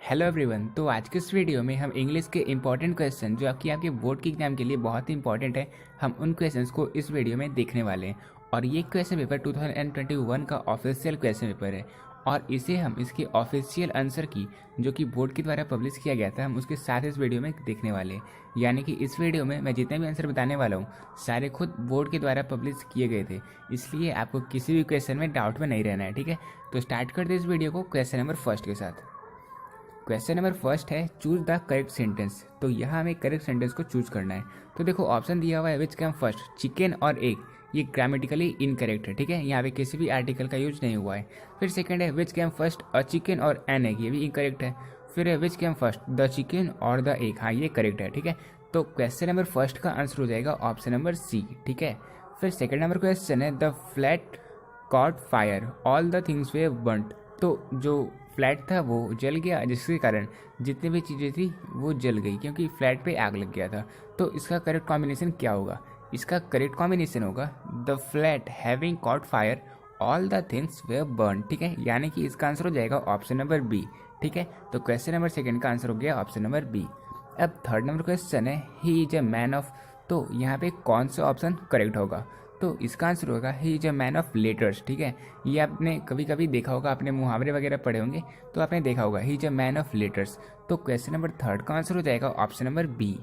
Hello everyone. तो आज के इस वीडियो में हम इंग्लिश के इंपॉर्टेंट क्वेश्चन जो आपके बोर्ड के एग्जाम के लिए बहुत ही इंपॉर्टेंट है, हम उन क्वेश्चंस को इस वीडियो में देखने वाले हैं। और ये क्वेश्चन पेपर 2021 का ऑफिशियल क्वेश्चन पेपर है और इसे हम इसके ऑफिशियल आंसर की जो कि बोर्ड के द्वारा पब्लिश किया गया था, हम उसके साथ इस वीडियो में देखने वाले हैं। यानी कि इस वीडियो में मैं जितने भी आंसर बताने वाला हूँ सारे खुद बोर्ड के द्वारा पब्लिश किए गए थे, इसलिए आपको किसी भी क्वेश्चन में डाउट में नहीं रहना है। ठीक है, तो स्टार्ट करते हैं इस वीडियो को क्वेश्चन नंबर फर्स्ट के साथ। क्वेश्चन नंबर फर्स्ट है चूज द करेक्ट सेंटेंस। तो यहाँ हमें करेक्ट सेंटेंस को चूज करना है। तो देखो ऑप्शन दिया हुआ है विच कम फर्स्ट, चिकन और एग। ये ग्रामेटिकली इनकरेक्ट है। ठीक है, यहाँ पे किसी भी आर्टिकल का यूज नहीं हुआ है। फिर सेकंड है विच कम फर्स्ट अ चिकन और एन एग, ये भी इनकरेक्ट है। फिर है विच कम फर्स्ट द चिकन और द एग, हाँ ये करेक्ट है। ठीक है, तो क्वेश्चन नंबर फर्स्ट का आंसर हो जाएगा ऑप्शन नंबर सी। ठीक है, फिर सेकेंड नंबर क्वेश्चन है the flat cot fire all the things way burnt. तो जो फ्लैट था वो जल गया, जिसके कारण जितनी भी चीज़ें थी वो जल गई, क्योंकि फ्लैट पे आग लग गया था। तो इसका करेक्ट कॉम्बिनेशन क्या होगा? इसका करेक्ट कॉम्बिनेशन होगा the flat having caught fire all the things were burn. ठीक है, यानी कि इसका आंसर हो जाएगा ऑप्शन नंबर बी। ठीक है, तो क्वेश्चन नंबर सेकेंड का आंसर हो गया ऑप्शन नंबर बी। अब थर्ड नंबर क्वेश्चन है he is a man of. तो यहाँ पे कौन सा ऑप्शन करेक्ट होगा? तो इसका आंसर होगा he is a man of letters. ठीक है, ये आपने कभी कभी देखा होगा, आपने मुहावरे वगैरह पढ़े होंगे तो आपने देखा होगा he is a man of letters. तो क्वेश्चन नंबर थर्ड का आंसर हो जाएगा ऑप्शन नंबर बी।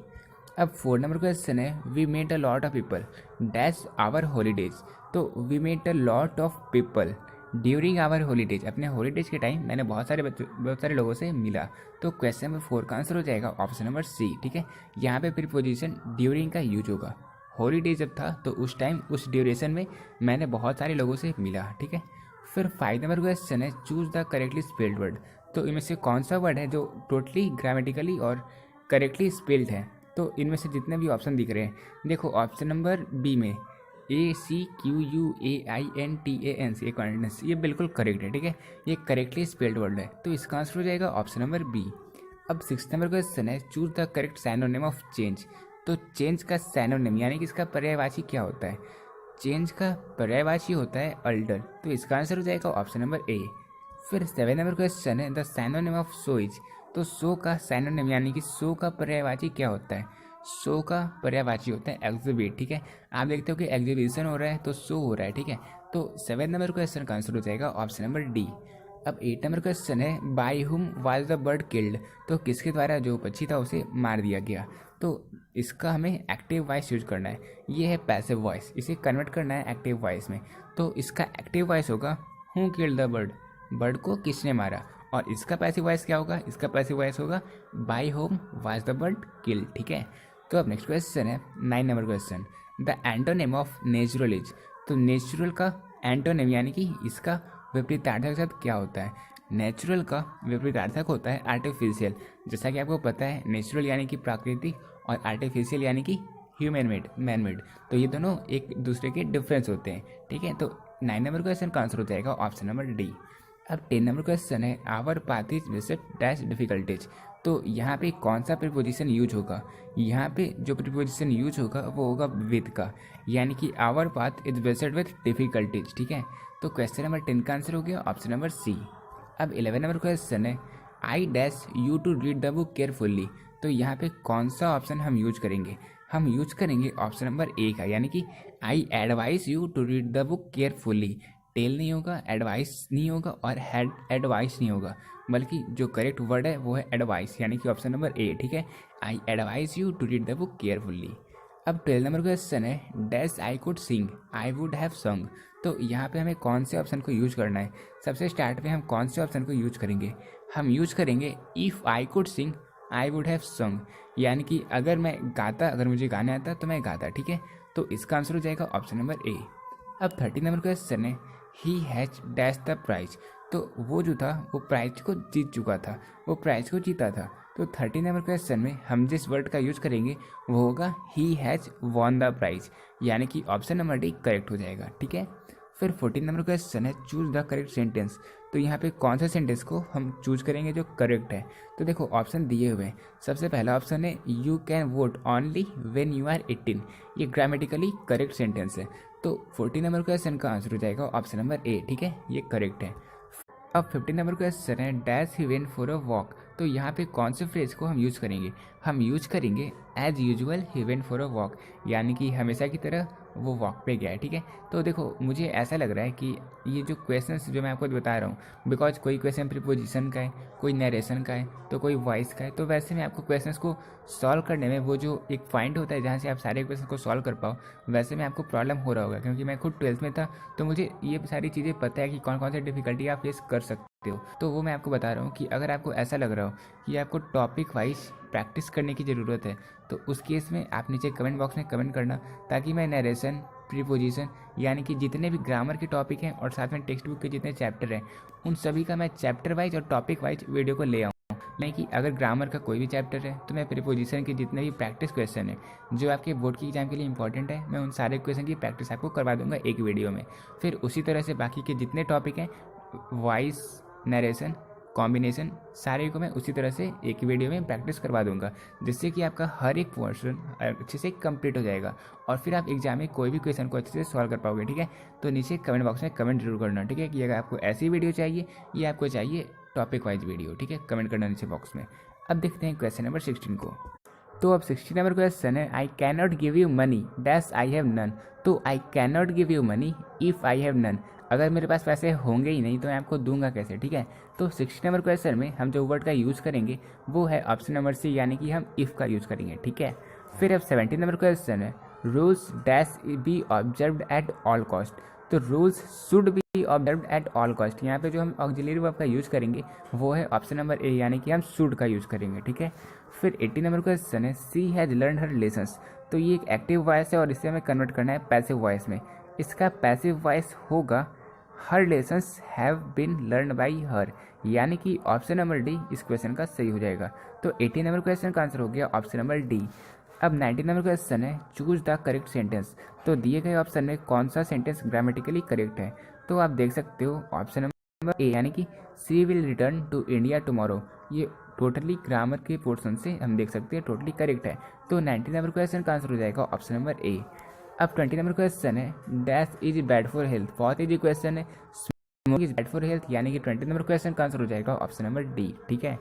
अब फोर्थ नंबर क्वेश्चन है we met a lot of people dash our holidays. तो we met a lot of people during our holidays, अपने holidays के time मैंने बहुत सारे लोगों से मिला। तो क्वेश्चन नंबर फोर का आंसर हो जाएगा ऑप्शन नंबर सी। ठीक है, यहाँ पे प्रीपोजिशन ड्यूरिंग का यूज होगा। हॉलीडे जब था तो उस टाइम उस ड्यूरेशन में मैंने बहुत सारे लोगों से मिला। ठीक है, फिर फाइव नंबर क्वेश्चन है choose the correctly spelled word. तो इनमें से कौन सा वर्ड है जो टोटली ग्रामेटिकली और करेक्टली स्पेल्ड है? तो इनमें से जितने भी ऑप्शन दिख रहे हैं, देखो ऑप्शन नंबर बी में ACQUAINTANS, ये कॉन्टिनेंस, ये बिल्कुल करेक्ट है। ठीक है, ये करेक्टली स्पेल्ड वर्ड है, तो इसका आंसर हो जाएगा ऑप्शन नंबर बी। अब सिक्स नंबर क्वेश्चन है choose the correct synonym of change. तो चेंज का सैनोनिम यानी कि इसका पर्यायवाची क्या होता है? चेंज का पर्यायवाची होता है अल्टर, तो इसका आंसर हो जाएगा ऑप्शन नंबर ए। फिर सेवन नंबर क्वेश्चन है the synonym of so is. तो सो का सैनोनिम यानी कि सो का पर्यायवाची क्या होता है? सो का पर्यायवाची होता है एग्जिबिट। ठीक है, आप देखते हो कि एग्जीबिशन हो रहा है तो सो हो रहा है। ठीक है, तो सेवन नंबर क्वेश्चन का आंसर हो जाएगा ऑप्शन नंबर डी। अब एट नंबर क्वेश्चन है by whom was the bird killed. तो किसके द्वारा जो पक्षी था उसे मार दिया गया? तो इसका हमें एक्टिव वॉइस यूज करना है, ये है पैसिव वॉइस, इसे कन्वर्ट करना है एक्टिव वॉइस में। तो इसका एक्टिव वॉइस होगा who killed the bird, bird को किसने मारा। और इसका पैसिव वॉइस क्या होगा? इसका पैसिव वॉइस होगा by whom was the bird killed. ठीक है, तो अब नेक्स्ट क्वेश्चन है नाइन नंबर question the antonym of natural is. तो नेचुरल का एंटोनिम यानी कि इसका विपरीतार्थक शब्द क्या होता है? नेचुरल का विपरीतार्थक होता है आर्टिफिशियल। जैसा कि आपको पता है नेचुरल यानी कि प्राकृतिक और आर्टिफिशियल यानी कि ह्यूमन मेड, मैन मेड, तो ये दोनों एक दूसरे के डिफरेंस होते हैं। ठीक है, तो नाइन नंबर क्वेश्चन का आंसर हो जाएगा ऑप्शन नंबर डी। अब टेन नंबर क्वेश्चन है our path is beset dash difficulties. तो यहाँ पे कौन सा प्रीपोजिशन यूज होगा? यहाँ पे जो प्रीपोजिशन यूज होगा वो होगा विद का, यानी कि our path is beset with difficulties. ठीक है, तो क्वेश्चन नंबर 10 का आंसर हो गया ऑप्शन नंबर सी। अब 11 नंबर क्वेश्चन है I dash you to read the book carefully. तो यहाँ पे कौन सा ऑप्शन हम यूज करेंगे? हम यूज करेंगे ऑप्शन नंबर ए का, यानी कि I advice you to read the book carefully. टेल नहीं होगा, एडवाइस नहीं होगा और हैड एडवाइस नहीं होगा, बल्कि जो करेक्ट वर्ड है वो है एडवाइस, यानी कि ऑप्शन नंबर ए। ठीक है, I advice you to read the book carefully. अब 12 नंबर क्वेश्चन है dash I could sing I would have song. तो यहाँ पे हमें कौन से ऑप्शन को यूज करना है? सबसे स्टार्ट में हम कौन से ऑप्शन को यूज करेंगे? हम यूज करेंगे if I could sing I would have song, यानी कि अगर मैं गाता, अगर मुझे गाने आता तो मैं गाता। ठीक है, तो इसका आंसर हो जाएगा ऑप्शन नंबर ए। अब 13 नंबर क्वेश्चन है he has dash the prize. तो वो जो था वो प्राइज को जीत चुका था, वो प्राइज को जीता था। तो 13 नंबर क्वेश्चन में हम जिस वर्ड का यूज करेंगे वो होगा he has won the prize, यानी कि ऑप्शन नंबर डी करेक्ट हो जाएगा। ठीक है, फिर 14 नंबर क्वेश्चन है चूज द करेक्ट सेंटेंस। तो यहाँ पे कौन सा सेंटेंस को हम चूज करेंगे जो करेक्ट है? तो देखो ऑप्शन दिए हुए हैं। सबसे पहला ऑप्शन है you can vote only when you are 18, ये ग्रामेटिकली करेक्ट सेंटेंस है। तो 14 नंबर क्वेश्चन का आंसर हो जाएगा ऑप्शन नंबर ए। ठीक है, ये करेक्ट है। अब 15 नंबर क्वेश्चन है dash he went for a walk. तो यहाँ पे कौन से फ्रेज को हम यूज़ करेंगे? हम यूज करेंगे as usual he went for a walk, यानी कि हमेशा की तरह वो वॉक पे गया है। ठीक है, तो देखो मुझे ऐसा लग रहा है कि ये जो क्वेश्चंस जो मैं आपको बता रहा हूँ, बिकॉज कोई क्वेश्चन प्रीपोजिशन का है, कोई नरेशन का है, तो कोई वॉइस का है, तो वैसे में आपको क्वेश्चंस को सॉल्व करने में वो जो एक पॉइंट होता है जहाँ से आप सारे क्वेश्चन को सॉल्व कर पाओ, वैसे में आपको प्रॉब्लम हो रहा होगा, क्योंकि मैं खुद 12th में था, तो मुझे ये सारी चीज़ें पता है कि कौन कौन सी डिफिकल्टी आप फेस कर सकते हो। तो वो मैं आपको बता रहा हूँ कि अगर आपको ऐसा लग रहा हो कि आपको टॉपिक वाइज प्रैक्टिस करने की ज़रूरत है, तो उस केस में आप नीचे कमेंट बॉक्स में कमेंट करना, ताकि मैं नरेशन, प्रीपोजिशन, यानी कि जितने भी ग्रामर के टॉपिक हैं और साथ में टेक्स्ट बुक के जितने चैप्टर हैं, उन सभी का मैं चैप्टर वाइज और टॉपिक वाइज वीडियो को ले आऊँ। नहीं कि अगर ग्रामर का कोई भी चैप्टर है तो मैं प्रीपोजिशन के जितने भी प्रैक्टिस क्वेश्चन है जो आपके बोर्ड की एग्जाम के लिए इंपॉर्टेंट है, मैं उन सारे क्वेश्चन की प्रैक्टिस आपको करवा दूंगा एक वीडियो में। फिर उसी तरह से बाकी के जितने टॉपिक हैं, वॉइस, नरेशन, कॉम्बिनेशन, सारे को मैं उसी तरह से एक वीडियो में प्रैक्टिस करवा दूंगा, जिससे कि आपका हर एक पोर्शन अच्छे से कंप्लीट हो जाएगा और फिर आप एग्जाम में कोई भी क्वेश्चन को अच्छे से सॉल्व कर पाओगे। ठीक है, तो नीचे कमेंट बॉक्स में कमेंट जरूर करना। ठीक है, कि अगर आपको ऐसी वीडियो चाहिए या आपको चाहिए टॉपिक वाइज वीडियो। ठीक है, कमेंट करना नीचे बॉक्स में। अब देखते हैं क्वेश्चन नंबर 16 को। तो अब 16 नंबर क्वेश्चन है I can not give you money dash I have none. तो I can not give you money if I have none, अगर मेरे पास पैसे होंगे ही नहीं तो मैं आपको दूंगा कैसे। ठीक है, तो 16 नंबर क्वेश्चन में हम जो वर्ड का यूज़ करेंगे वो है ऑप्शन नंबर सी, यानी कि हम इफ़ का यूज़ करेंगे। ठीक है, फिर अब 17 नंबर क्वेश्चन है rules dash be observed at all cost. तो rules should be observed at all cost, यहाँ पे जो हम ऑक्सिलरी वर्ब का यूज़ करेंगे वो है ऑप्शन नंबर ए, यानी कि हम शुड का यूज़ करेंगे। ठीक है, फिर 80 नंबर क्वेश्चन है सी हैज़ लर्न हर लेसन्स। तो ये एक एक्टिव वॉइस है और इसे हमें कन्वर्ट करना है पैसिव वॉइस में। इसका पैसिव वॉइस होगा her lessons have been learn by her, यानी कि ऑप्शन नंबर डी इस क्वेश्चन का सही हो जाएगा। तो 80 नंबर क्वेश्चन का आंसर हो गया ऑप्शन नंबर डी। अब 90 नंबर क्वेश्चन है चूज द करेक्ट सेंटेंस। तो दिए गए ऑप्शन में कौन सा सेंटेंस ग्रामेटिकली करेक्ट है? तो आप देख सकते हो ऑप्शन नंबर ए, यानी कि she will return to India tomorrow, ये टोटली ग्रामर के पोर्शन से हम देख सकते हैं टोटली करेक्ट है। तो 90 नंबर क्वेश्चन का आंसर हो जाएगा ऑप्शन नंबर ए। अब 20 नंबर क्वेश्चन है dash is bad for health. बहुत ईजी क्वेश्चन है, smoking is bad for health, यानी कि 20 नंबर क्वेश्चन का आंसर हो जाएगा ऑप्शन नंबर डी। ठीक है,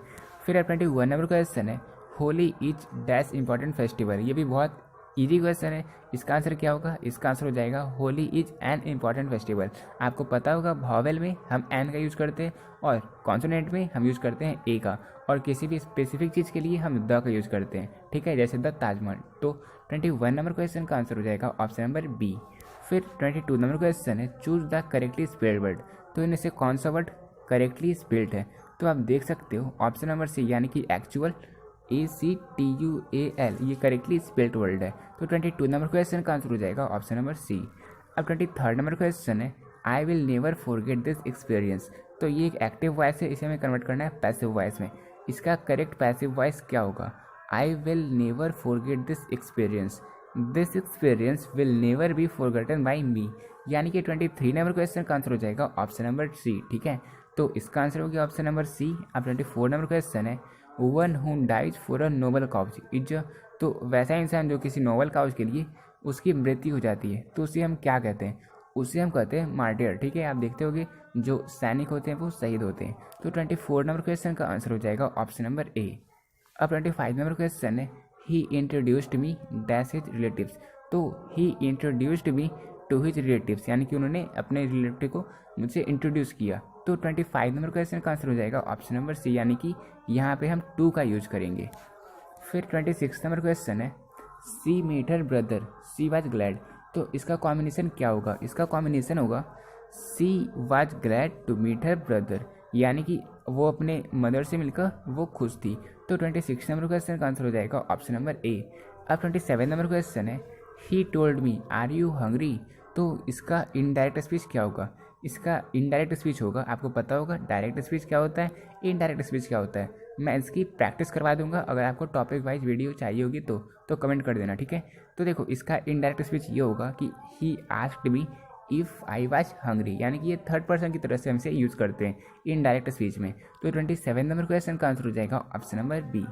फिर अब 21 नंबर क्वेश्चन है Holi is dash important festival. ये भी बहुत इजी क्वेश्चन है, इसका आंसर क्या होगा? इसका आंसर हो जाएगा Holi is an important festival. आपको पता होगा वॉवेल में हम एन का यूज़ करते हैं और कॉन्सोनेंट में हम यूज़ करते हैं ए का, और किसी भी स्पेसिफिक चीज़ के लिए हम द का यूज़ करते हैं। ठीक है, जैसे द ताजमहल। तो 21 नंबर क्वेश्चन का आंसर हो जाएगा ऑप्शन नंबर बी। फिर 22 नंबर क्वेश्चन है choose the correctly spelled word. तो इनमें से कौन सा वर्ड करेक्टली स्पेल्ड है? तो आप देख सकते हो ऑप्शन नंबर सी, यानी कि एक्चुअल, ACTUAL, ये करेक्टली स्पेल्ड वर्ड है। तो 22 नंबर क्वेश्चन का आंसर हो जाएगा ऑप्शन नंबर सी। अब 23 नंबर क्वेश्चन है आई will never forget this experience. तो ये एक एक्टिव वॉइस है, इसे हमें कन्वर्ट करना है पैसिव वॉइस में। इसका करेक्ट पैसिव वॉइस क्या होगा? I will never forget this experience will never be forgotten by me, यानी कि 23 नंबर क्वेश्चन का आंसर हो जाएगा ऑप्शन नंबर सी। ठीक है, तो इसका आंसर हो गया ऑप्शन नंबर सी। अब 24 नंबर क्वेश्चन है one who dies for a noble cause is. तो वैसा इंसान जो किसी नोबल काउज के लिए उसकी मृत्यु हो जाती है, तो उसे हम क्या कहते हैं? उसे हम कहते हैं मार्टियर। ठीक है, आप देखते होगे जो सैनिक होते हैं वो शहीद होते हैं। तो 24 नंबर क्वेश्चन का आंसर हो जाएगा ऑप्शन नंबर ए। अब 25 नंबर क्वेश्चन है he introduced me dash his relatives. तो he introduced me to his relatives, यानी कि उन्होंने अपने रिलेटिव को मुझसे इंट्रोड्यूस किया। तो 25 नंबर क्वेश्चन का आंसर हो जाएगा ऑप्शन नंबर सी, यानी कि यहाँ पे हम टू का यूज करेंगे। फिर 26 नंबर क्वेश्चन है she met her brother she was glad. तो इसका कॉम्बिनेशन क्या होगा? इसका कॉम्बिनेशन होगा she was glad to meet her brother, यानी कि वो अपने मदर से मिलकर वो खुश थी। तो 26 नंबर क्वेश्चन का आंसर हो जाएगा ऑप्शन नंबर ए। अब 27 नंबर क्वेश्चन है he told me are you hungry. तो इसका इनडायरेक्ट स्पीच क्या होगा? इसका इनडायरेक्ट स्पीच होगा, आपको पता होगा डायरेक्ट स्पीच क्या होता है, इनडायरेक्ट स्पीच क्या होता है। मैं इसकी प्रैक्टिस करवा दूंगा, अगर आपको टॉपिक वाइज वीडियो चाहिए होगी तो कमेंट कर देना। ठीक है, तो देखो इसका इनडायरेक्ट स्पीच ये होगा कि he asked me if I was hungry, यानी कि ये थर्ड पर्सन की तरह से हमसे यूज़ करते हैं इनडायरेक्ट स्पीच में। तो 27 नंबर क्वेश्चन का आंसर हो जाएगा ऑप्शन नंबर बी।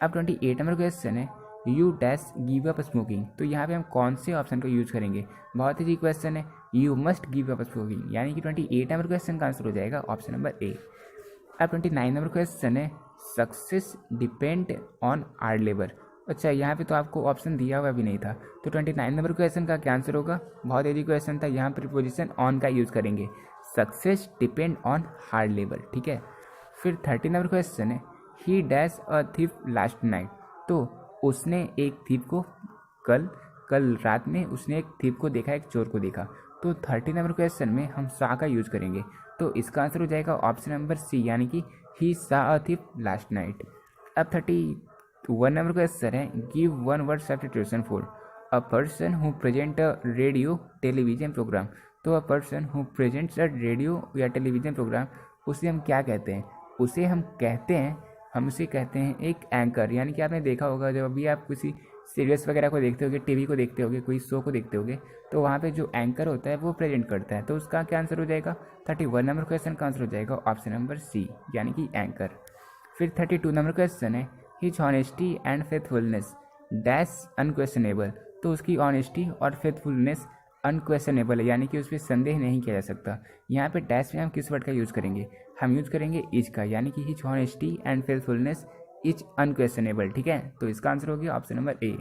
अब 28 नंबर क्वेश्चन है you dash give up smoking, तो यहाँ पे हम कौन से ऑप्शन को यूज़ करेंगे, बहुत ही क्वेश्चन है, you must give up smoking, यानी कि 28 नंबर क्वेश्चन का आंसर हो जाएगा ऑप्शन नंबर ए। अब 29 नंबर क्वेश्चन है success depend on hard labour. अच्छा, यहाँ पे तो आपको ऑप्शन दिया हुआ भी नहीं था, तो 29 नंबर क्वेश्चन का क्या आंसर होगा, बहुत इजी क्वेश्चन था, यहाँ प्रीपोजिशन ऑन का यूज़ करेंगे, success depend on hard labour, ठीक है। फिर 30 नंबर क्वेश्चन है ही dash a thief last night, तो उसने एक थीफ को कल रात में उसने एक थीफ को देखा, एक चोर को देखा, तो 30 नंबर क्वेश्चन में हम सा का यूज़ करेंगे, तो इसका आंसर हो जाएगा ऑप्शन नंबर सी, यानी कि ही सा अ थीफ लास्ट नाइट। अब 31 नंबर क्वेश्चन है give one word substitution for a person who present a radio television program, तो a person who presents a radio या टेलीविजन प्रोग्राम, उसे हम क्या कहते हैं, उसे हम कहते हैं एक एंकर, यानी कि आपने देखा होगा जब अभी आप किसी सीरियल्स वगैरह को देखते होगे, टीवी को देखते होगे, कोई शो को देखते होगे, तो वहाँ पे जो एंकर होता है वो प्रेजेंट करता है, तो उसका क्या आंसर हो जाएगा, 31 नंबर क्वेश्चन का आंसर हो जाएगा ऑप्शन नंबर सी, यानी कि एंकर। फिर 32 नंबर क्वेश्चन है his honesty and faithfulness dash unquestionable, तो उसकी ऑनेस्टी और फेथफुलनेस अनक्वेश्चनेबल है, यानी कि उस पर संदेह नहीं किया जा सकता। यहाँ पे डैश में हम किस वर्ड का यूज़ करेंगे, हम यूज़ करेंगे इज का, यानी कि his honesty and faithfulness is unquestionable, ठीक है, तो इसका आंसर हो गया ऑप्शन नंबर ए।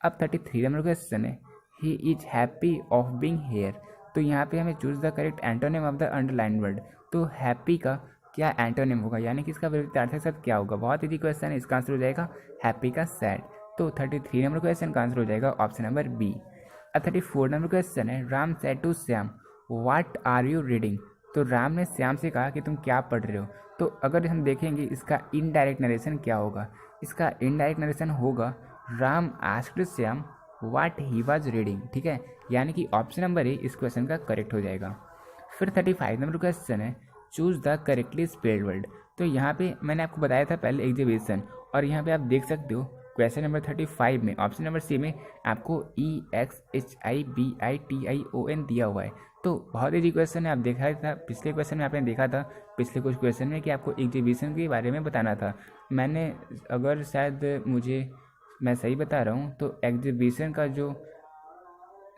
अब 33 नंबर क्वेश्चन है he is happy of being here, तो यहाँ पे हमें choose the correct antonym of the underline word, तो हैप्पी का क्या एंटोनिम होगा, यानी कि इसका विपरीतार्थक शब्द क्या होगा, बहुत इजी क्वेश्चन है, इसका आंसर हो जाएगा हैप्पी का सैड, तो 33 नंबर क्वेश्चन का आंसर हो जाएगा ऑप्शन नंबर बी। अब 34 नंबर क्वेश्चन है Ram said to Shyam what are you reading, तो राम ने श्याम से कहा कि तुम क्या पढ़ रहे हो, तो अगर हम देखेंगे इसका इनडायरेक्ट नरेशन क्या होगा, इसका इनडायरेक्ट नरेशन होगा Ram asked Shyam what he was reading, ठीक है, यानी कि ऑप्शन नंबर ए इस क्वेश्चन का करेक्ट हो जाएगा। फिर 35 नंबर क्वेश्चन है choose the correctly spelled word, तो यहाँ पे मैंने आपको बताया था पहले एग्जीबिशन, और यहाँ पे आप देख सकते हो क्वेश्चन नंबर 35 में ऑप्शन नंबर सी में आपको EXHIBITION दिया हुआ है, तो बहुत इजी क्वेश्चन है, आप देखा था पिछले क्वेश्चन में, आपने देखा था पिछले कुछ क्वेश्चन में कि आपको एग्जीबिशन के बारे में बताना था, मैंने अगर शायद मैं सही बता रहा हूँ तो एग्जीबिशन का जो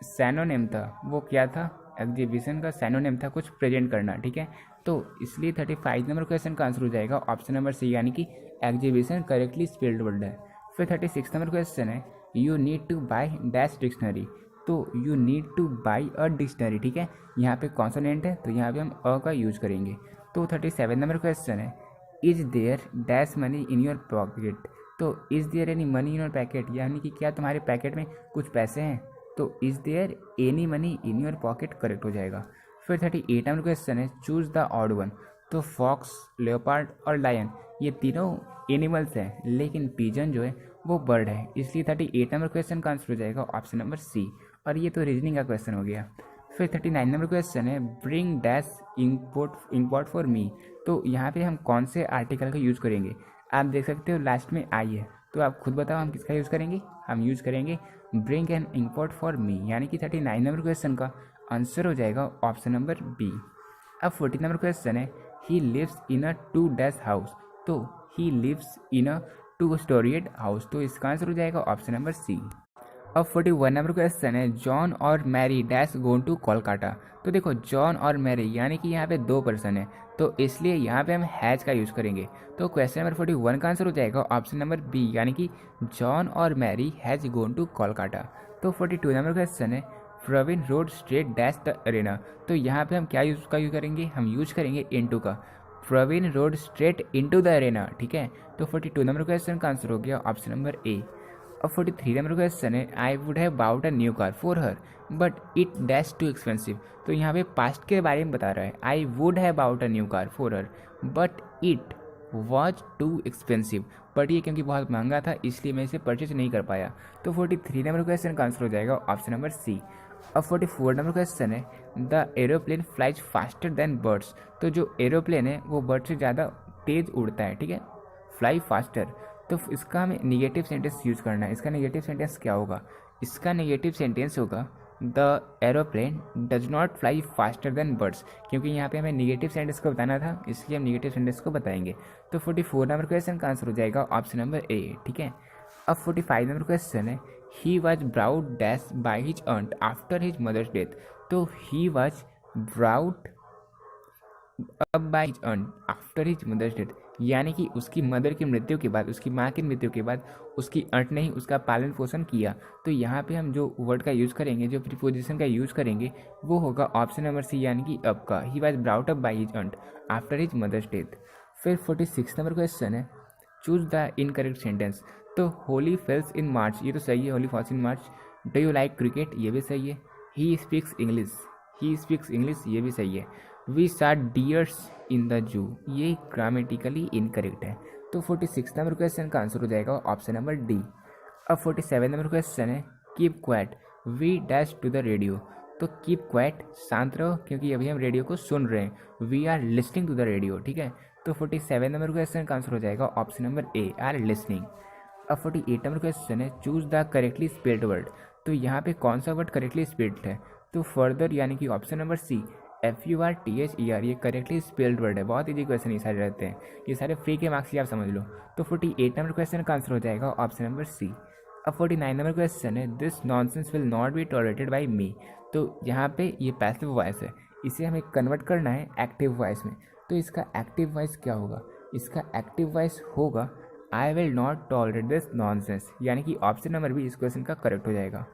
सैनोनिम था वो क्या था, एग्जीबिशन का सैनोनिम था कुछ प्रेजेंट करना, ठीक है, तो इसलिए 35 नंबर क्वेश्चन का आंसर हो जाएगा ऑप्शन नंबर सी, यानी कि एग्जीबिशन करेक्टली स्पेल्ड वर्ड है। फिर 36 नंबर क्वेश्चन है you need to buy dash dictionary, तो you need to buy a dictionary, ठीक है, यहाँ पे कॉन्सोनेंट है तो यहाँ पे हम अ का यूज करेंगे। तो 37 नंबर क्वेश्चन है is there dash money in your pocket, तो is there any money in your packet, यानी कि क्या तुम्हारे पैकेट में कुछ पैसे हैं, तो is there any money in your pocket correct हो जाएगा। फिर 38 नंबर क्वेश्चन है चूज द ऑड वन, तो फॉक्स, लेओपार्ड और लायन ये तीनों एनिमल्स हैं, लेकिन पिजन जो है वो बर्ड है, इसलिए 38 नंबर क्वेश्चन का आंसर हो जाएगा ऑप्शन नंबर सी, और ये तो रीजनिंग का क्वेश्चन हो गया। फिर 39 नंबर क्वेश्चन है bring dash import for me, तो यहाँ पे हम कौन से आर्टिकल का यूज़ करेंगे, आप देख सकते हो लास्ट में आई है, तो आप खुद बताओ हम किसका यूज़ करेंगे, हम यूज़ करेंगे bring an import for me, यानी कि 39 नंबर क्वेश्चन का आंसर हो जाएगा ऑप्शन नंबर बी। अब 40 नंबर क्वेश्चन है he lives in a 2 dash house, तो he lives in a 2 storied house, तो इसका आंसर हो जाएगा ऑप्शन नंबर सी। अब 41 नंबर क्वेश्चन है जॉन और Mary dash gone to Kolkata, तो देखो जॉन और मैरी यानी कि यहाँ पे 2 पर्सन है, तो इसलिए यहाँ पे हम हैज का यूज़ करेंगे, तो क्वेश्चन नंबर 41 का आंसर हो जाएगा ऑप्शन नंबर बी, यानी कि जॉन और Mary has gone to Kolkata. तो 42 नंबर क्वेश्चन है Praveen rode straight dash the arena, तो यहाँ पे हम क्या यूज़ करेंगे, हम यूज करेंगे इनटू का, Praveen rode straight into the arena, ठीक है, तो 42 नंबर क्वेश्चन का आंसर हो गया ऑप्शन नंबर ए। अब 43 नंबर क्वेश्चन है I would have bought a new car for her but it dash too expensive, तो यहाँ पे पास्ट के बारे में बता रहा है, I would have bought a new car for her but it was too expensive, but ये क्योंकि बहुत महंगा था इसलिए मैं इसे परचेज नहीं कर पाया, तो 43 नंबर क्वेश्चन का आंसर हो जाएगा ऑप्शन नंबर सी। अब 44 नंबर क्वेश्चन है the aeroplane flies faster than birds, तो जो एरोप्लेन है वो बर्ड से ज़्यादा तेज उड़ता है, ठीक है, फ्लाई फास्टर, तो इसका हमें निगेटिव सेंटेंस यूज़ करना है, इसका निगेटिव सेंटेंस क्या होगा, इसका निगेटिव सेंटेंस होगा the aeroplane does not fly faster than birds, क्योंकि यहाँ पे हमें निगेटिव सेंटेंस को बताना था इसलिए हम निगेटिव सेंटेंस को बताएंगे, तो 44 नंबर क्वेश्चन का आंसर हो जाएगा ऑप्शन नंबर ए, ठीक है। अब 45 नंबर क्वेश्चन है, he was brought dash by his aunt after his mother's death. तो he was brought up by his aunt after his mother's death, यानी कि उसकी मदर की मृत्यु के बाद, उसकी माँ की मृत्यु के बाद उसकी अंट ने ही उसका पालन पोषण किया। तो यहाँ पे हम जो वर्ड का यूज़ करेंगे, जो प्रीपोजिशन का यूज़ करेंगे, वो होगा ऑप्शन नंबर सी, यानी कि अब का। He was brought up by his aunt after his mother's death. फिर 46 नंबर क्वेश्चन है, चूज द इनकरेक्ट सेंटेंस। तो होली फेल्स इन मार्च, ये तो सही है, Holi falls in March. Do you like cricket, ये भी सही है। He speaks English, he speaks English, ये भी सही है। We saw deers in the zoo, ये ग्रामेटिकली इनकरेक्ट है। तो 46 नंबर क्वेश्चन का आंसर हो जाएगा ऑप्शन नंबर डी। अब 47 नंबर क्वेश्चन है, keep quiet we dash to the radio. तो कीप क्वाइट, शांत रहो, क्योंकि अभी हम रेडियो को सुन रहे हैं। We are listening to the radio, ठीक है। तो 47 नंबर क्वेश्चन का आंसर हो जाएगा option number A, are listening. अब 48 नंबर क्वेश्चन है, choose the correctly spelled word. तो यहाँ पे कौन सा वर्ड करेक्टली स्पेल्ड है? तो फर्दर, यानी कि ऑप्शन नंबर सी, FURTHER, ये करेक्टली स्पेल्ड वर्ड है। बहुत ईजी क्वेश्चन ये सारे रहते हैं, ये सारे फ्री के मार्क्स ही आप समझ लो। तो 48 नंबर क्वेश्चन का आंसर हो जाएगा ऑप्शन नंबर सी। अब 49 नंबर क्वेश्चन है, this nonsense will not be tolerated by me. तो यहाँ पे ये पैसिव वॉइस है, इसे हमें कन्वर्ट करना है एक्टिव वॉइस में। तो इसका एक्टिव वॉइस क्या होगा? इसका एक्टिव वॉइस होगा I will not tolerate this nonsense, यानी कि ऑप्शन नंबर बी इस क्वेश्चन का करेक्ट हो जाएगा।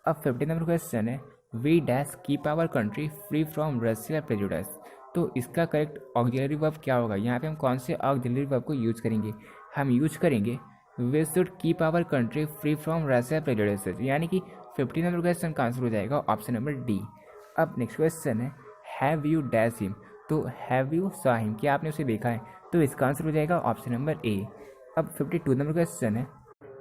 अब 50 नंबर क्वेश्चन है, we dash keep our country free from Russia prejudice. तो इसका करेक्ट ऑक्सिलरी वर्ब क्या होगा? यहाँ पे हम कौन से ऑक्सिलरी वर्ब को यूज करेंगे? हम यूज करेंगे we should keep our country free from Russia prejudice, यानी कि 50 नंबर क्वेश्चन का आंसर हो जाएगा ऑप्शन नंबर डी। अब नेक्स्ट क्वेश्चन है, हैव यू डैश हिम। तो हैव यू सॉ हिम, क्या आपने उसे देखा है? तो इसका आंसर हो जाएगा ऑप्शन नंबर ए। अब 52 नंबर क्वेश्चन है,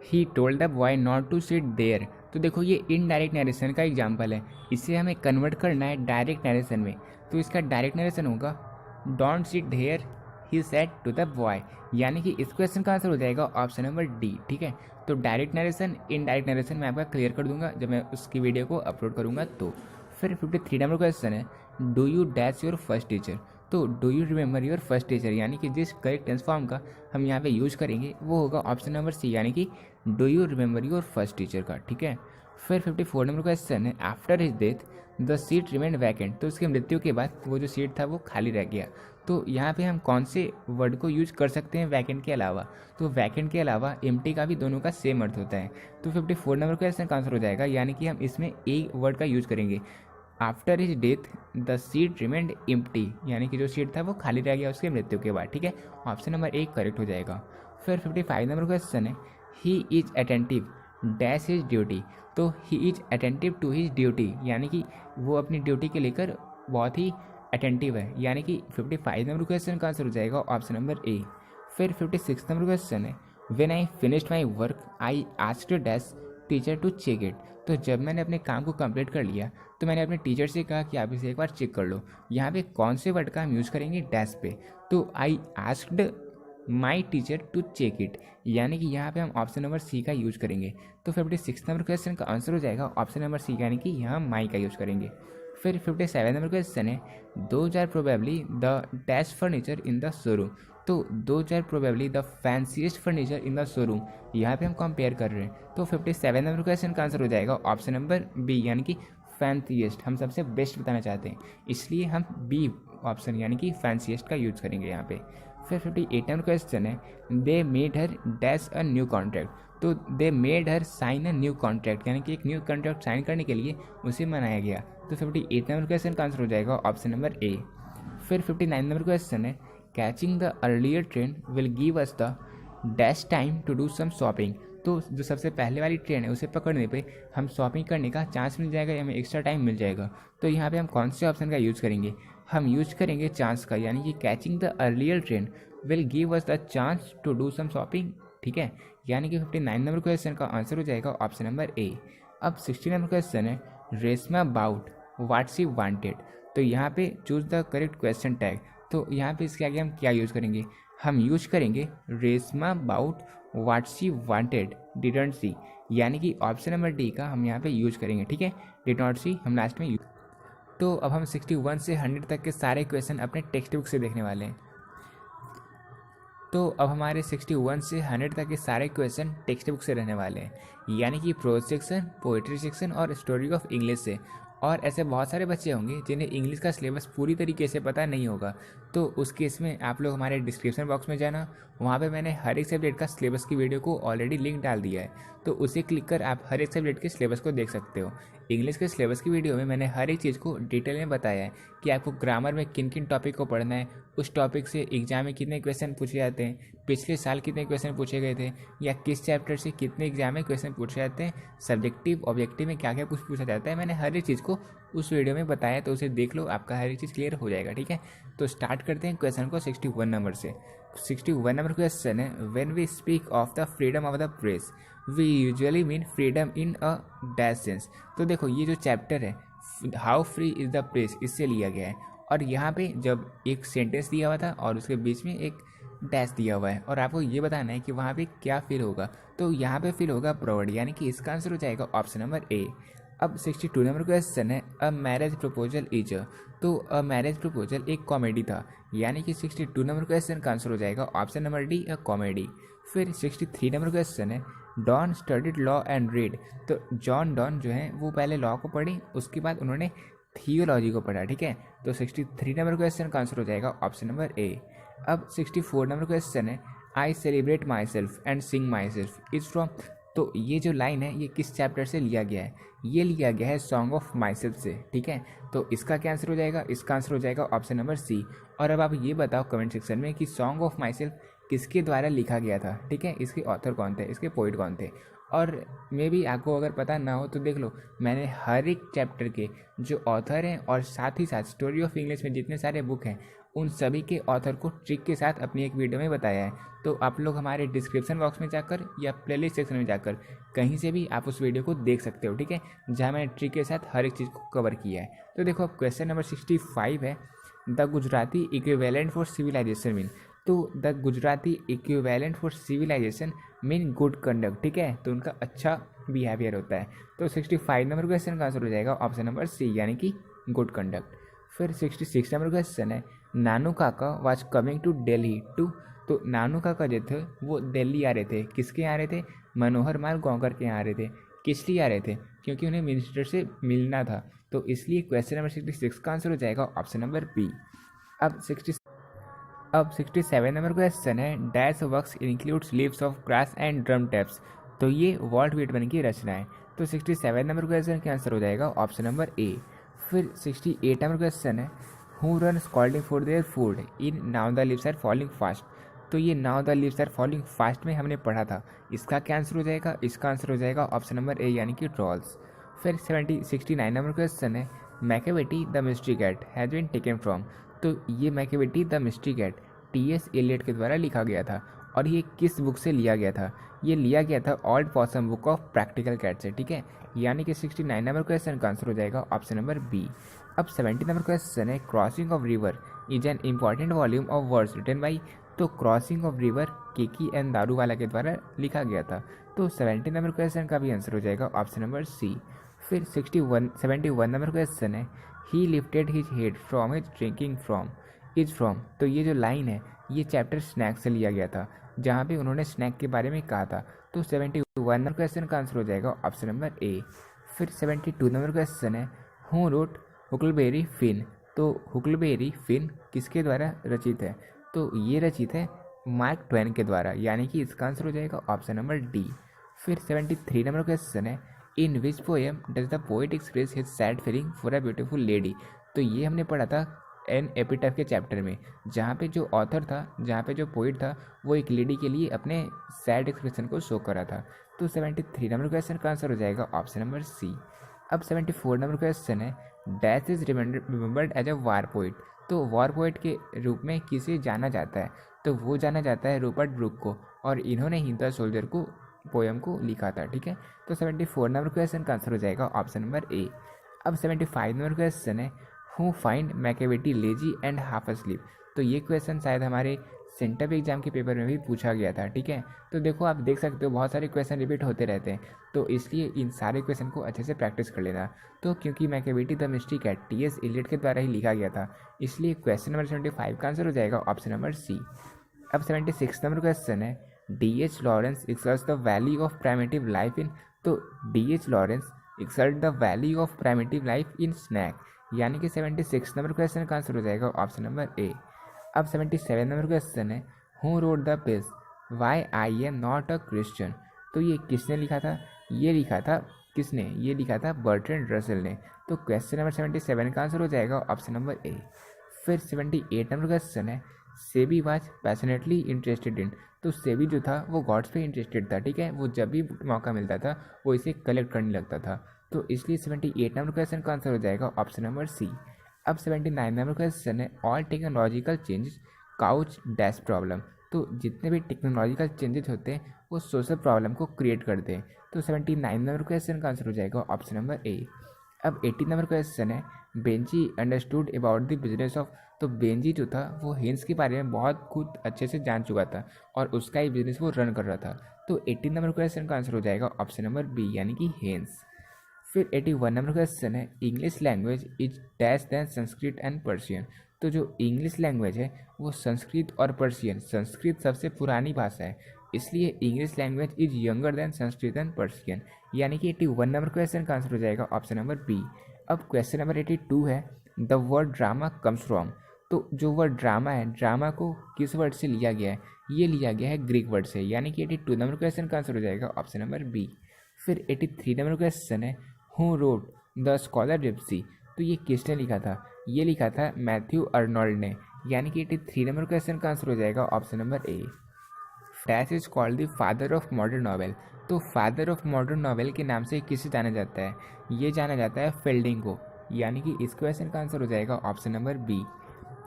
he told the boy not to sit there. तो देखो ये इनडायरेक्ट नरेशन का एग्जाम्पल है, इसे हमें कन्वर्ट करना है डायरेक्ट नरेशन में। तो इसका डायरेक्ट नरेशन होगा don't sit there he said to the boy, यानी कि इस क्वेश्चन का आंसर हो जाएगा ऑप्शन नंबर डी, ठीक है। तो डायरेक्ट नरेशन, इनडायरेक्ट नरेशन मैं आपका क्लियर कर दूंगा जब मैं उसकी वीडियो को अपलोड करूंगा। तो फिर 53 नंबर क्वेश्चन है, do you dash your first teacher. तो do you remember your first teacher, यानी कि जिस करेक्ट टेंस फॉर्म का हम यहाँ पे यूज करेंगे वो होगा ऑप्शन नंबर सी, यानी कि do you remember your first teacher का, ठीक है। फिर 54 नंबर क्वेश्चन है, after his death the seat remained vacant. तो उसकी मृत्यु के बाद वो जो सीट था वो खाली रह गया। तो यहाँ पे हम कौन से वर्ड को यूज कर सकते हैं वैकेंट के अलावा? तो वैकेंट के अलावा एम्प्टी का भी दोनों का सेम अर्थ होता है। तो 54 नंबर क्वेश्चन का आंसर हो जाएगा, यानी कि हम इसमें एक वर्ड का यूज करेंगे, after his death the seat remained empty, यानी कि जो सीट था वो खाली रह गया उसकी मृत्यु के बाद, ठीक है। ऑप्शन नंबर एक करेक्ट हो जाएगा। फिर 55 नंबर क्वेश्चन है, he is attentive dash his duty. तो he is attentive to his duty, यानी कि वो अपनी ड्यूटी के लेकर बहुत ही अटेंटिव है, यानी कि 55 नंबर क्वेश्चन का आंसर हो जाएगा ऑप्शन नंबर ए। फिर 56 नंबर क्वेश्चन है, when I finished my work I asked dash teacher to check it. तो जब मैंने अपने काम को कंप्लीट कर लिया तो मैंने अपने टीचर से कहा कि आप इसे एक बार चेक कर लो। यहाँ पे कौन से वर्ड का हम यूज़ करेंगे? डैश पे। तो I asked my teacher to check it, यानी कि यहाँ पे हम ऑप्शन नंबर सी का यूज करेंगे। तो 56 नंबर क्वेश्चन का आंसर हो जाएगा ऑप्शन नंबर सी, यानी कि यहाँ माई का यूज करेंगे। फिर 57 नंबर क्वेश्चन है, those are probably the dash furniture in the showroom. तो those are probably the fanciest furniture in the showroom, यहाँ पे हम कंपेयर कर रहे हैं। तो 57 नंबर क्वेश्चन का आंसर हो जाएगा ऑप्शन नंबर बी, यानी कि फैंसीएस्ट, हम सबसे बेस्ट बताना चाहते हैं, इसलिए हम बी ऑप्शन यानी कि फैंसीएस्ट का यूज करेंगे यहाँ पे। फिर 58 नंबर क्वेश्चन है, they made her dash a new contract. तो they made her sign a new contract, यानी कि एक न्यू कॉन्ट्रैक्ट साइन करने के लिए उसे मनाया गया। तो 58 नंबर क्वेश्चन का आंसर हो जाएगा ऑप्शन नंबर ए। फिर 59 नंबर क्वेश्चन है, catching the earlier train will give us the dash time to do some shopping. तो जो सबसे पहले वाली ट्रेन है उसे पकड़ने पे हम शॉपिंग करने का चांस मिल जाएगा या हमें एक्स्ट्रा टाइम मिल जाएगा। तो यहाँ पे हम कौन से ऑप्शन का यूज़ करेंगे? हम यूज करेंगे चांस का, यानी कि catching the earlier train will give us the chance to do some shopping, ठीक है। यानी कि 59 नंबर क्वेश्चन का आंसर हो जाएगा ऑप्शन नंबर ए। अब 60 नंबर क्वेश्चन है, Reshma bought what she wanted. तो यहाँ पे choose the correct question tag. तो यहाँ पे इसके आगे हम क्या यूज़ करेंगे? हम यूज करेंगे Reshma bought what she wanted didn't she, यानी कि ऑप्शन नंबर डी का हम यहाँ पे यूज करेंगे, ठीक है। डिड नॉट सी हम लास्ट में यूज। तो अब हम 61 से 100 तक के सारे क्वेश्चन अपने टेक्स्ट बुक से देखने वाले हैं। तो अब हमारे 61 से 100 तक के सारे क्वेश्चन टेक्स्ट बुक से रहने वाले हैं, यानी कि प्रोज सेक्शन, पोइट्री सेक्शन और स्टोरी ऑफ इंग्लिश से। और ऐसे बहुत सारे बच्चे होंगे जिन्हें इंग्लिश का सिलेबस पूरी तरीके से पता नहीं होगा, तो उस केस में आप लोग हमारे डिस्क्रिप्शन बॉक्स में जाना, वहाँ पे मैंने हर एक सब्जेक्ट का सिलेबस की वीडियो को ऑलरेडी लिंक डाल दिया है, तो उसे क्लिक कर आप हर एक सब्जेक्ट के सिलेबस को देख सकते हो। इंग्लिश के सिलेबस की वीडियो में मैंने हर एक चीज़ को डिटेल में बताया है कि आपको ग्रामर में किन किन टॉपिक को पढ़ना है, उस टॉपिक से एग्जाम में कितने क्वेश्चन पूछे जाते हैं, पिछले साल कितने क्वेश्चन पूछे गए थे, या किस चैप्टर से कितने एग्जाम में क्वेश्चन पूछे जाते हैं, सब्जेक्टिव ऑब्जेक्टिव में क्या क्या कुछ पूछा जाता है। मैंने हर एक चीज़ को उस वीडियो में बताया, तो उसे देख लो, आपका हर एक चीज़ क्लियर हो जाएगा। ठीक है, तो स्टार्ट करते हैं क्वेश्चन को 61 नंबर से। 61 नंबर क्वेश्चन है, when we speak of the freedom of the press we usually mean freedom in a dash sense. तो देखो ये जो चैप्टर है how free is the press, इससे लिया गया है, और यहाँ पे जब एक सेंटेंस दिया हुआ था और उसके बीच में एक डैश दिया हुआ है, और आपको ये बताना है कि वहाँ पे क्या फिल होगा। तो यहाँ पे फिल होगा प्रोवर्ड, यानी कि इसका आंसर हो जाएगा ऑप्शन नंबर ए। अब 62 नंबर क्वेश्चन है, a marriage proposal is a. तो अ मैरिज प्रपोजल एक कॉमेडी था, यानी कि 62 नंबर क्वेश्चन का आंसर हो जाएगा option number D, a comedy. फिर 63 नंबर क्वेश्चन है, Donne studied law and read. तो जॉन डॉन जो है वो पहले लॉ को पढ़ी, उसके बाद उन्होंने थियोलॉजी को पढ़ा। ठीक है, तो 63 नंबर क्वेश्चन का आंसर हो जाएगा ऑप्शन नंबर ए। अब 64 नंबर क्वेश्चन है, I celebrate my self and Singh my self is from. तो ये जो लाइन है ये किस चैप्टर से लिया गया है? ये लिया गया है सॉन्ग ऑफ माई सेल्फ से। ठीक है, तो इसका क्या आंसर हो जाएगा? इसका आंसर हो जाएगा ऑप्शन नंबर सी। और अब आप ये बताओ कमेंट सेक्शन में कि सॉन्ग ऑफ माई सेल्फ किसके द्वारा लिखा गया था। ठीक है, इसके ऑथर कौन थे, इसके पोइट कौन थे। और मे भी आपको अगर पता ना हो तो देख लो, मैंने हर एक चैप्टर के जो ऑथर हैं और साथ ही साथ स्टोरी ऑफ इंग्लिश में जितने सारे बुक हैं उन सभी के ऑथर को ट्रिक के साथ अपनी एक वीडियो में बताया है। तो आप लोग हमारे डिस्क्रिप्शन बॉक्स में जाकर या प्लेलिस्ट सेक्शन में जाकर कहीं से भी आप उस वीडियो को देख सकते हो। ठीक है, जहाँ मैंने ट्रिक के साथ हर एक चीज़ को कवर किया है। तो देखो अब क्वेश्चन नंबर 65 है, the Gujarati equivalent for civilization mean. तो the Gujarati equivalent for civilization mean good conduct. ठीक है, तो उनका अच्छा बिहेवियर होता है। तो 65 नंबर क्वेश्चन का आंसर हो जाएगा ऑप्शन नंबर सी, यानी कि गुड कंडक्ट। फिर 66 नंबर क्वेश्चन है, Nanu Kaka was coming to Delhi too. तो नानू काका जो थे वो दिल्ली आ रहे थे, किसके यहाँ आ रहे थे? मनोहर माल गांवकर के यहाँ आ रहे थे। किस लिए आ रहे थे? क्योंकि उन्हें मिनिस्टर से मिलना था। तो इसलिए क्वेश्चन नंबर 66 का आंसर हो जाएगा ऑप्शन नंबर बी। अब 67 नंबर क्वेश्चन है, dash works includes leaves of grass and drum taps. तो ये वॉल्ट व्हिटमैन की रचना है। तो 67 नंबर क्वेश्चन का आंसर हो जाएगा ऑप्शन नंबर ए। फिर 68 नंबर क्वेश्चन है, who run scolding for their food in now the leaves are falling fast. तो ये now the leaves are falling fast में हमने पढ़ा था, इसका क्या आंसर हो जाएगा? इसका आंसर हो जाएगा ऑप्शन नंबर ए, यानी कि ट्रॉल्स। फिर 69 नंबर क्वेश्चन है, Macavity the mystery cat has been taken from. तो ये Macavity the mystery cat T S. Eliot के द्वारा लिखा गया था, और ये किस बुक से लिया गया था? ये लिया गया था old possum book of practical cat से। ठीक है, यानी कि 69 नंबर क्वेश्चन का आंसर हो जाएगा ऑप्शन नंबर बी। अब 70 नंबर क्वेश्चन है, crossing of river is an important volume of words written by. तो crossing of river Keki N Daruwalla के द्वारा लिखा गया था। तो 70 नंबर क्वेश्चन का भी आंसर हो जाएगा ऑप्शन नंबर सी। फिर 71 नंबर क्वेश्चन है, ही lifted his head from his drinking from is from. तो ये जो लाइन है ये चैप्टर स्नैक से लिया गया था, जहाँ पे उन्होंने स्नैक के बारे में कहा था। तो 71 नंबर क्वेश्चन का आंसर हो जाएगा ऑप्शन नंबर ए। फिर 72 नंबर क्वेश्चन है, हु रोट हुकलबेरी फिन। तो हुकलबेरी फिन किसके द्वारा रचित है? तो ये रचित है मार्क ट्वेन के द्वारा, यानी कि इसका आंसर हो जाएगा ऑप्शन नंबर डी। फिर 73 नंबर क्वेश्चन है, in which poem does the poet express his sad feeling for a beautiful lady. तो ये हमने पढ़ा था एन एपिटफ के चैप्टर में, जहाँ पे जो ऑथर था, जहाँ पे जो पोइट था, वो एक लेडी के लिए अपने सैड एक्सप्रेशन को शो करा था। तो 73 नंबर क्वेश्चन का आंसर हो जाएगा ऑप्शन नंबर सी। अब 74 नंबर क्वेश्चन है, dash is remembered as a war poet. तो वॉर पोइट के रूप में किसे जाना जाता है? तो वो जाना जाता है रूपर्ट ब्रूक को, और इन्होंने ही द सोल्जर को पोएम को लिखा था। ठीक है, तो 74 नंबर क्वेश्चन का आंसर हो जाएगा ऑप्शन नंबर ए। अब 75 नंबर क्वेश्चन है, who find Macavity lazy and half asleep. तो ये क्वेश्चन शायद हमारे सेंटअप एग्जाम के पेपर में भी पूछा गया था। ठीक है, तो देखो आप देख सकते हो बहुत सारे क्वेश्चन रिपीट होते रहते हैं, तो इसलिए इन सारे क्वेश्चन को अच्छे से प्रैक्टिस कर लेना। तो क्योंकि Macavity the mystery cat T S. Eliot के द्वारा ही लिखा गया था, इसलिए क्वेश्चन नंबर 75 का आंसर हो जाएगा ऑप्शन नंबर सी। अब 76 नंबर क्वेश्चन है, D.H. Lawrence exalt the value of primitive life in, तो D.H. Lawrence exalt the value of primitive life in snake, यानी कि 76 नंबर क्वेश्चन का आंसर हो जाएगा ऑप्शन नंबर ए। अब 77 नंबर क्वेश्चन है, who wrote the page why I am not a Christian, तो ये किसने लिखा था? ये लिखा था किसने? ये लिखा था बर्ट्रैंड रसेल ने। तो क्वेश्चन नंबर 77 का आंसर हो जाएगा ऑप्शन नंबर ए। फिर 78 नंबर क्वेश्चन है, SEBI was passionately interested in, तो सेबी जो था वो गॉड्स पे इंटरेस्टेड था, ठीक है, वो जब भी मौका मिलता था वो इसे कलेक्ट करने लगता था, तो इसलिए 78 नंबर क्वेश्चन का आंसर हो जाएगा ऑप्शन नंबर सी। अब 79 नंबर क्वेश्चन है, all technological changes couch dash problem, तो जितने भी टेक्नोलॉजिकल चेंजेस होते हैं वो सोशल प्रॉब्लम को क्रिएट करते हैं, तो 79 नंबर क्वेश्चन का आंसर हो जाएगा ऑप्शन नंबर ए। अब 80 नंबर क्वेश्चन है, Benji understood about the business of, तो बेंजी जो था वो हेंस के बारे में बहुत कुछ अच्छे से जान चुका था और उसका ही बिजनेस वो रन कर रहा था, तो 80 नंबर क्वेश्चन का आंसर हो जाएगा ऑप्शन नंबर बी, यानी कि हेंस। फिर 81 नंबर क्वेश्चन है, English language is dash than Sanskrit and Persian, तो जो इंग्लिश लैंग्वेज है वो संस्कृत और पर्शियन, संस्कृत सबसे पुरानी भाषा है इसलिए English language is younger than Sanskrit and Persian, यानी कि 81 नंबर क्वेश्चन का आंसर हो जाएगा ऑप्शन नंबर बी। अब क्वेश्चन नंबर 82 है, the word drama comes from, तो जो वर्ड ड्रामा है, ड्रामा को किस वर्ड से लिया गया है? ये लिया गया है ग्रीक वर्ड से, यानी कि 82 नंबर क्वेश्चन का आंसर हो जाएगा ऑप्शन नंबर बी। फिर 83 नंबर क्वेश्चन है, who wrote the scholar gypsy, तो ये किसने लिखा था? ये लिखा था मैथ्यू अर्नोल्ड ने, यानी कि 83 नंबर क्वेश्चन का आंसर हो जाएगा option number A. Dash is called the father of modern novel, तो फादर ऑफ मॉडर्न नॉवेल के नाम से किसे जाना जाता है? ये जाना जाता है फील्डिंग को, यानी कि इस क्वेश्चन का आंसर हो जाएगा ऑप्शन नंबर बी।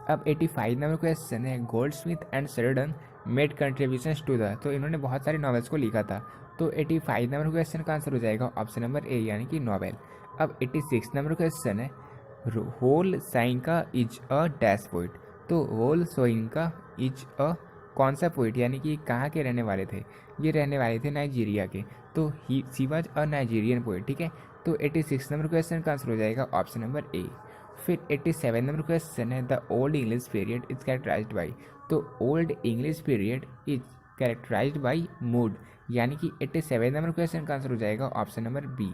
अब 85 नंबर क्वेश्चन है, Goldsmith and Sheridan made contributions to the, तो इन्होंने बहुत सारे नॉवेल्स को लिखा था, तो 85 नंबर क्वेश्चन का आंसर हो जाएगा ऑप्शन नंबर ए, यानी कि नॉवेल। अब 86 नंबर क्वेश्चन है, Wole Soyinka is a dash poet, तो होल सोइंका इज अ कौन सा पोइट, यानी कि कहाँ के रहने वाले थे? ये रहने वाले थे नाइजीरिया के, तो he was a Nigerian poet, ठीक है, तो 86 नंबर क्वेश्चन का आंसर हो जाएगा ऑप्शन नंबर ए। फिर 87 नंबर क्वेश्चन है, the old English period is characterized by, तो old English period is characterized by mood, यानी कि 87 नंबर क्वेश्चन का आंसर हो जाएगा ऑप्शन नंबर बी।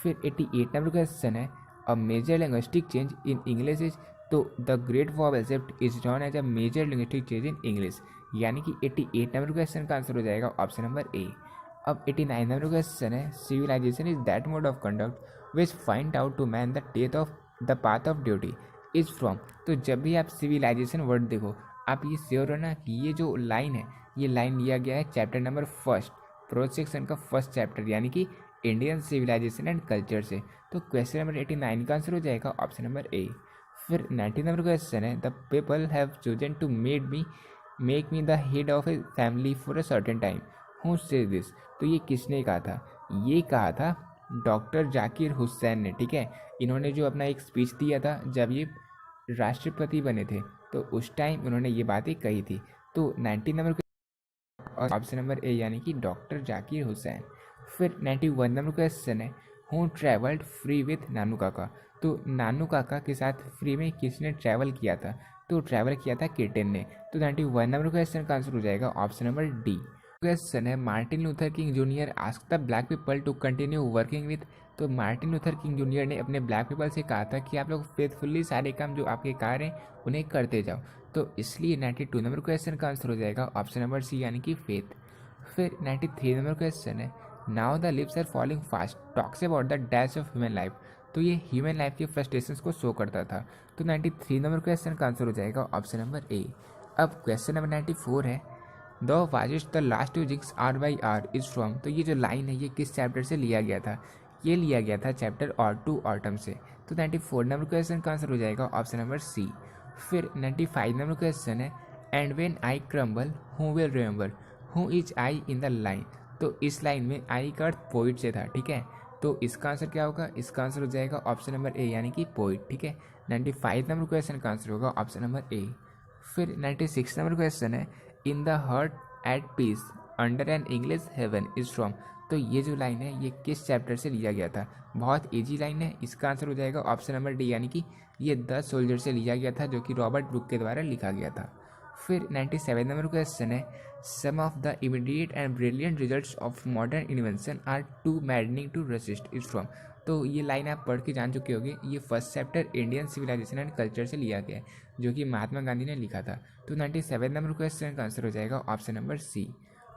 फिर 88 नंबर क्वेश्चन है, a major linguistic change in English is, तो the great vowel shift is known as a major linguistic change in English, यानी कि 88 नंबर क्वेश्चन का आंसर हो जाएगा ऑप्शन नंबर ए। अब 89 number question है, civilisation is that mode of conduct which find out to man the death of the path of duty is from, तो जब भी आप सिविलाइजेशन वर्ड देखो आप ये श्योर हो ना कि ये जो लाइन है ये लाइन लिया गया है chapter number first, pros section का फर्स्ट चैप्टर, यानी कि इंडियन सिविलाइजेशन एंड कल्चर से, तो क्वेश्चन नंबर 89 का आंसर हो जाएगा ऑप्शन नंबर ए। फिर 90 नंबर क्वेश्चन है, the people have chosen to make me the head of a family for a certain time, who say this, तो ये किसने कहा था? ये कहा था डॉक्टर जाकिर हुसैन ने, ठीक है, इन्होंने जो अपना एक स्पीच दिया था जब ये राष्ट्रपति बने थे, तो उस टाइम उन्होंने ये बातें कही थी, तो 90 नंबर और ऑप्शन नंबर ए, यानी कि डॉक्टर जाकिर हुसैन। फिर 91 नंबर क्वेश्चन है, हु ट्रैवल्ड फ्री विथ नानू काका, तो नानू काका के साथ फ्री में किसने ट्रैवल किया था? तो ट्रैवल किया था किटन ने, तो 91 नंबर क्वेश्चन का आंसर हो जाएगा ऑप्शन नंबर डी। क्वेश्चन है, Martin Luther King Junior ask the black people to continue working with, तो मार्टिन लूथर किंग जूनियर ने अपने ब्लैक पीपल से कहा था कि आप लोग फेथफुली सारे काम जो आपके कार्य हैं उन्हें करते जाओ, तो इसलिए 92 नंबर क्वेश्चन का आंसर हो जाएगा ऑप्शन नंबर सी, यानी कि फेथ। फिर 93 नंबर क्वेश्चन है, now the lips are falling fast talks about the dash of human life, तो ये ह्यूमन लाइफ के फ्रस्ट्रेशंस को शो करता था, तो 93 नंबर क्वेश्चन का आंसर हो जाएगा ऑप्शन नंबर ए। अब क्वेश्चन नंबर 94 है, the wisest the last two jinks are by are is from, तो ये जो लाइन है ये किस चैप्टर से लिया गया था? ये लिया गया था चैप्टर और टू ऑटम से, तो 94 नंबर क्वेश्चन का आंसर हो जाएगा ऑप्शन नंबर सी। फिर 95 नंबर क्वेश्चन है, and when I crumble who will remember who is I in the line, तो इस लाइन में आई का अर्थ पोइट से था, ठीक है, तो इसका आंसर क्या होगा? इसका आंसर हो जाएगा ऑप्शन नंबर ए, यानी कि पोइट, ठीक है, 95 नंबर क्वेश्चन का आंसर होगा ऑप्शन नंबर ए। फिर 96 नंबर क्वेश्चन है, in the heart at peace under an English heaven is from, तो ये जो लाइन है ये किस चैप्टर से लिया गया था? बहुत इजी लाइन है, इसका आंसर हो जाएगा ऑप्शन नंबर डी, यानी कि ये 10 सोल्जर से लिया गया था जो कि रॉबर्ट ब्रुक के द्वारा लिखा गया था। फिर 97 नंबर क्वेश्चन है, some of the immediate and brilliant results of modern invention are too maddening to resist is from. तो ये लाइन आप पढ़ के जान चुके होंगे, ये first chapter Indian civilisation and culture से लिया गया है, जो कि महात्मा गांधी ने लिखा था। तो 97 नंबर क्वेश्चन का आंसर हो जाएगा ऑप्शन नंबर सी।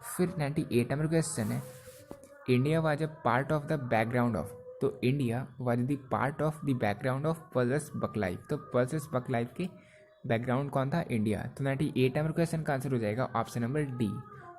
फिर 98 नंबर क्वेश्चन है, India was a part of the background of. तो India was the part of the background of Pearl S Buck life. तो पर्ल्स बकलाइफ के बैकग्राउंड कौन था? इंडिया। तो 98 नंबर क्वेश्चन का आंसर हो जाएगा ऑप्शन नंबर डी।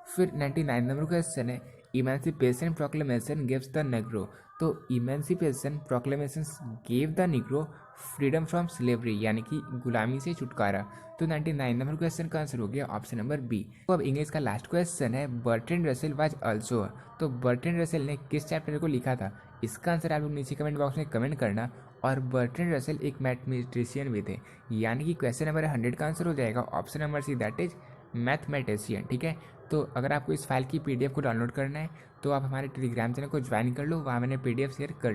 फिर 99 नंबर क्वेश्चन है, emancipation proclamation gives the Negro. तो emancipation proclamation gave the Negro freedom from slavery, यानी कि गुलामी से छुटकारा। तो 99 नंबर क्वेश्चन का आंसर हो गया ऑप्शन नंबर बी। तो अब इंग्लिश का लास्ट क्वेश्चन है, बर्ट्रैंड रसेल वाज आल्सो। तो बर्ट्रैंड रसेल ने किस चैप्टर को लिखा था? इसका आंसर आप लोग नीचे कमेंट बॉक्स में कमेंट करना। और बर्ट्रैंड रसेल एक मैथमेटिशियन भी थे, यानी कि क्वेश्चन नंबर 100 का आंसर हो जाएगा option number C, that is mathematician. ठीक है, तो अगर आपको इस फाइल की पीडीएफ को डाउनलोड करना है तो आप हमारे टेलीग्राम चैनल को ज्वाइन कर लो, वहाँ मैंने पीडीएफ शेयर कर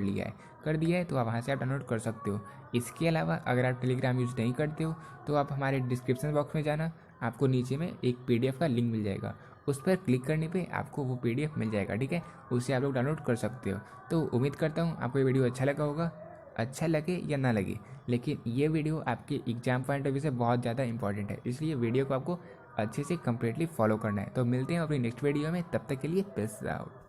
दिया है, तो आप वहाँ से आप डाउनलोड कर सकते हो। इसके अलावा अगर आप टेलीग्राम यूज़ नहीं करते हो तो आप हमारे डिस्क्रिप्शन बॉक्स में जाना, आपको नीचे में एक पीडीएफ का लिंक मिल जाएगा, उस पर क्लिक करने पे आपको वो पीडीएफ मिल जाएगा। ठीक है, उससे आप लोग डाउनलोड कर सकते हो। तो उम्मीद करता हूँ आपको ये वीडियो अच्छा लगा होगा। अच्छा लगे या ना लगे, लेकिन ये वीडियो आपके एग्जाम पॉइंट ऑफ व्यू से बहुत ज़्यादा इंपॉर्टेंट है, इसलिए वीडियो को आपको अच्छे से कंप्लीटली फॉलो करना है। तो मिलते हैं अपनी नेक्स्ट वीडियो में, तब तक के लिए पीस आउट।